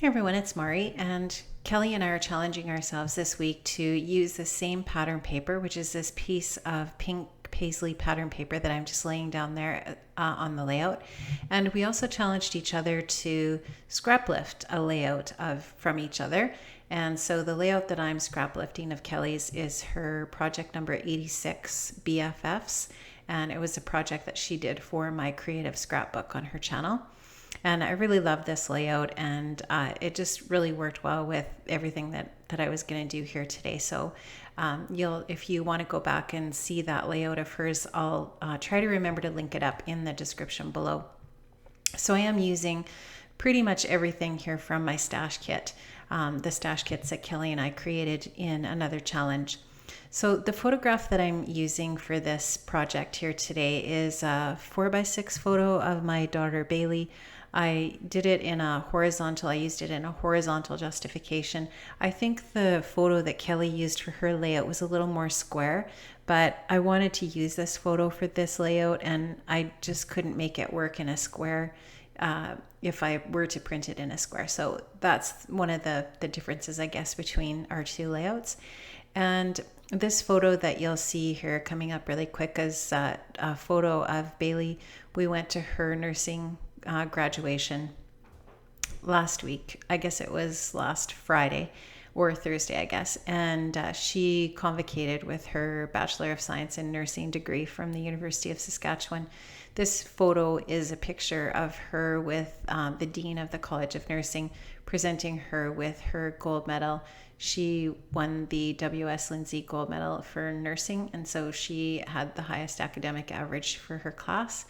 Hey everyone, it's Mari, and Kelly and I are challenging ourselves this week to use the same pattern paper, which is this piece of pink paisley pattern paper that I'm just laying down there on the layout. And we also challenged each other to scraplift a layout from each other. And so the layout that I'm scraplifting of Kelly's is her project number 86 BFFs, and it was a project that she did for my creative scrapbook on her channel. And I really love this layout, and it just really worked well with everything that I was going to do here today. So if you want to go back and see that layout of hers, I'll try to remember to link it up in the description below. So I am using pretty much everything here from my stash kit, the stash kits that Kelly and I created in another challenge. So the photograph that I'm using for this project here today is a 4x6 photo of my daughter Bailey. I did it in a horizontal, I used it in a horizontal justification. I think the photo that Kelly used for her layout was a little more square, but I wanted to use this photo for this layout and I just couldn't make it work in a square if I were to print it in a square. So that's one of the differences, I guess, between our two layouts. And this photo that you'll see here coming up really quick is a photo of Bailey. We went to her nursing graduation last week. I guess it was last Friday or Thursday, I guess. And she convocated with her Bachelor of Science in Nursing degree from the University of Saskatchewan. This photo is a picture of her with the Dean of the College of Nursing presenting her with her gold medal. She won the W.S. Lindsay Gold Medal for nursing, and so she had the highest academic average for her class.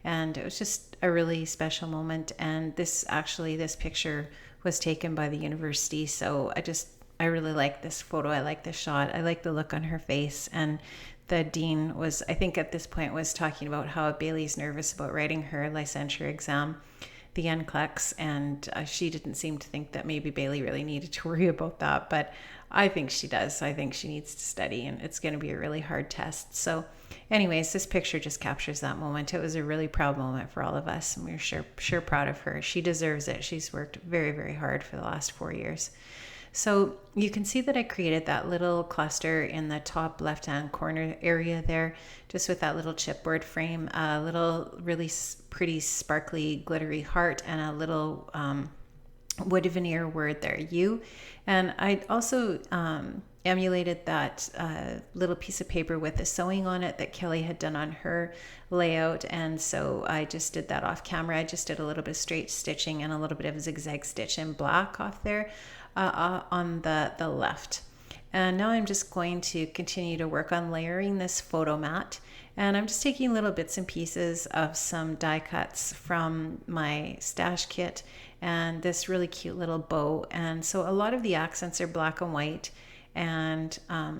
And it was just a really special moment. And this picture was taken by the university. So I really like this photo. I like this shot. I like the look on her face. And the dean was, I think at this point, was talking about how Bailey's nervous about writing her licensure exam, the NCLEX, and she didn't seem to think that maybe Bailey really needed to worry about that. But I think she does. I think she needs to study, and it's going to be a really hard test. So anyways, this picture just captures that moment. It was a really proud moment for all of us, and we were sure proud of her. She deserves it. She's worked very, very hard for the last 4 years. So you can see that I created that little cluster in the top left-hand corner area there, just with that little chipboard frame, a little really pretty sparkly glittery heart, and a little wood veneer word there, U. And I also emulated that little piece of paper with the sewing on it that Kelly had done on her layout. And so I just did that off camera. I just did a little bit of straight stitching and a little bit of zigzag stitch in black off there on the left. And now I'm just going to continue to work on layering this photo mat. And I'm just taking little bits and pieces of some die cuts from my stash kit and this really cute little bow. And so a lot of the accents are black and white. And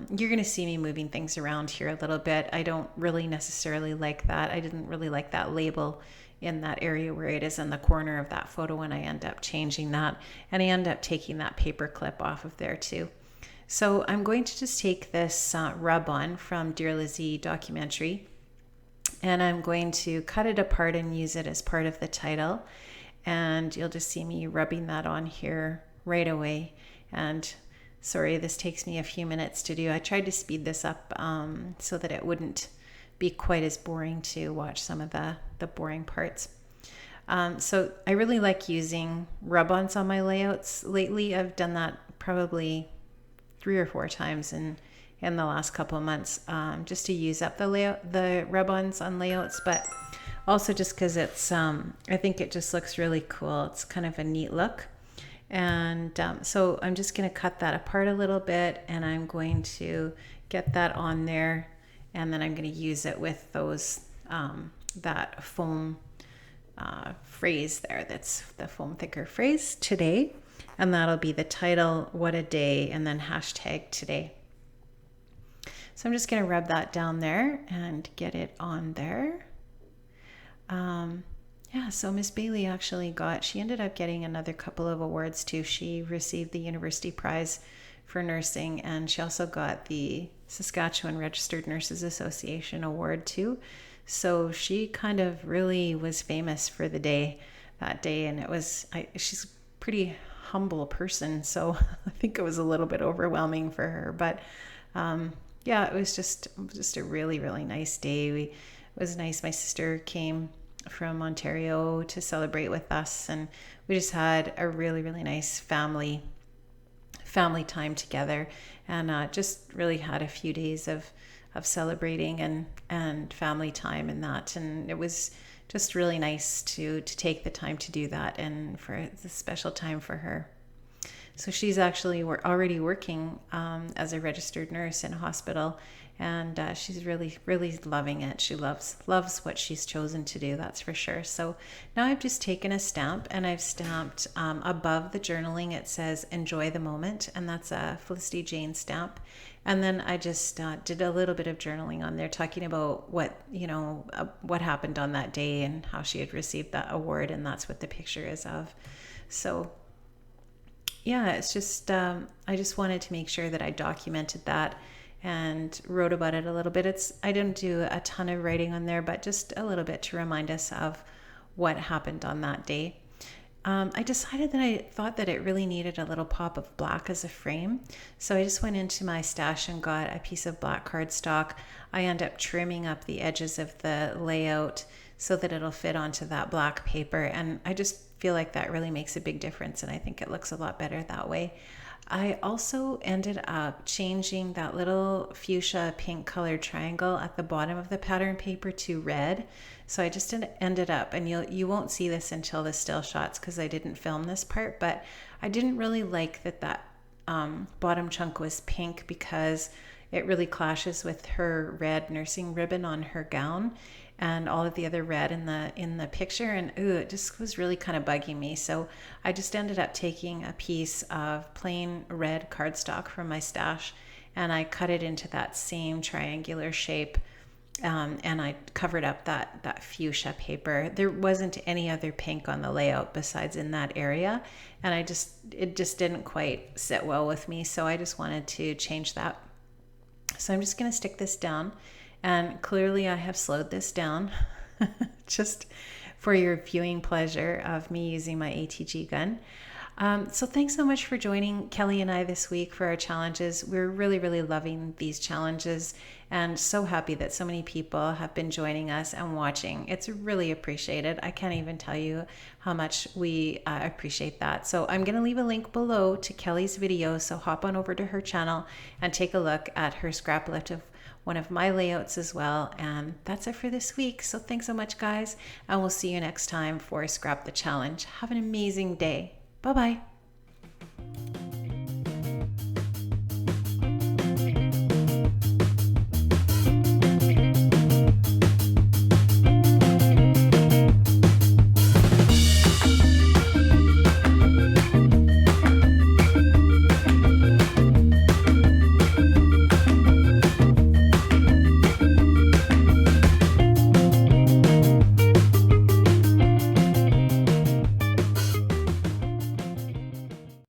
you're going to see me moving things around here a little bit. I don't really necessarily like that. I didn't really like that label in that area where it is in the corner of that photo when I end up changing that. And I end up taking that paper clip off of there too. So I'm going to just take this rub-on from Dear Lizzie documentary, and I'm going to cut it apart and use it as part of the title. And you'll just see me rubbing that on here right away. And sorry, this takes me a few minutes to do. I tried to speed this up so that it wouldn't be quite as boring to watch some of the boring parts. So I really like using rub-ons on my layouts lately. I've done that probably 3 or 4 times in the last couple of months, just to use up the rub-ons on layouts, but also just because it's I think it just looks really cool. It's kind of a neat look. And so I'm just going to cut that apart a little bit, and I'm going to get that on there, and then I'm going to use it with those that foam phrase there. That's the foam thicker phrase today, and that'll be the title, what a day, and then hashtag today. So I'm just going to rub that down there and get it on there. Yeah, so Miss Bailey she ended up getting another couple of awards too. She received the University Prize for Nursing, and she also got the Saskatchewan Registered Nurses Association Award too. So she kind of really was famous for that day, and she's pretty humble person. So I think it was a little bit overwhelming for her. But yeah, it was just a really, really nice day. It was nice. My sister came from Ontario to celebrate with us, and we just had a really, really nice family time together, and just really had a few days of celebrating and family time and that. And it was just really nice to take the time to do that, and for the special time for her. So she's actually already working as a registered nurse in a hospital, and she's really, really loving it. She loves what she's chosen to do, that's for sure. So now I've just taken a stamp, and I've stamped above the journaling, it says enjoy the moment, and that's a Felicity Jane stamp. And then I just did a little bit of journaling on there, talking about what happened on that day and how she had received that award, and that's what the picture is of. So yeah, it's just, I just wanted to make sure that I documented that and wrote about it a little bit. I didn't do a ton of writing on there, but just a little bit to remind us of what happened on that day. I decided that I thought that it really needed a little pop of black as a frame. So I just went into my stash and got a piece of black cardstock. I end up trimming up the edges of the layout so that it'll fit onto that black paper. And I just feel like that really makes a big difference, and I think it looks a lot better that way. I also ended up changing that little fuchsia pink colored triangle at the bottom of the pattern paper to red. So I just ended up, and you won't see this until the still shots because I didn't film this part, but I didn't really like that bottom chunk was pink because it really clashes with her red nursing ribbon on her gown and all of the other red in the picture, and it just was really kind of bugging me. So I just ended up taking a piece of plain red cardstock from my stash, and I cut it into that same triangular shape, and I covered up that fuchsia paper. There wasn't any other pink on the layout besides in that area, and it just didn't quite sit well with me, so I just wanted to change that. So I'm just going to stick this down. And clearly I have slowed this down just for your viewing pleasure of me using my ATG gun. So thanks so much for joining Kelly and I this week for our challenges. We're really, really loving these challenges, and so happy that so many people have been joining us and watching. It's really appreciated. I can't even tell you how much we appreciate that. So I'm going to leave a link below to Kelly's video. So hop on over to her channel and take a look at her scrap lift of one of my layouts as well. And that's it for this week. So thanks so much, guys. And we'll see you next time for Scrap the Challenge. Have an amazing day. Bye-bye.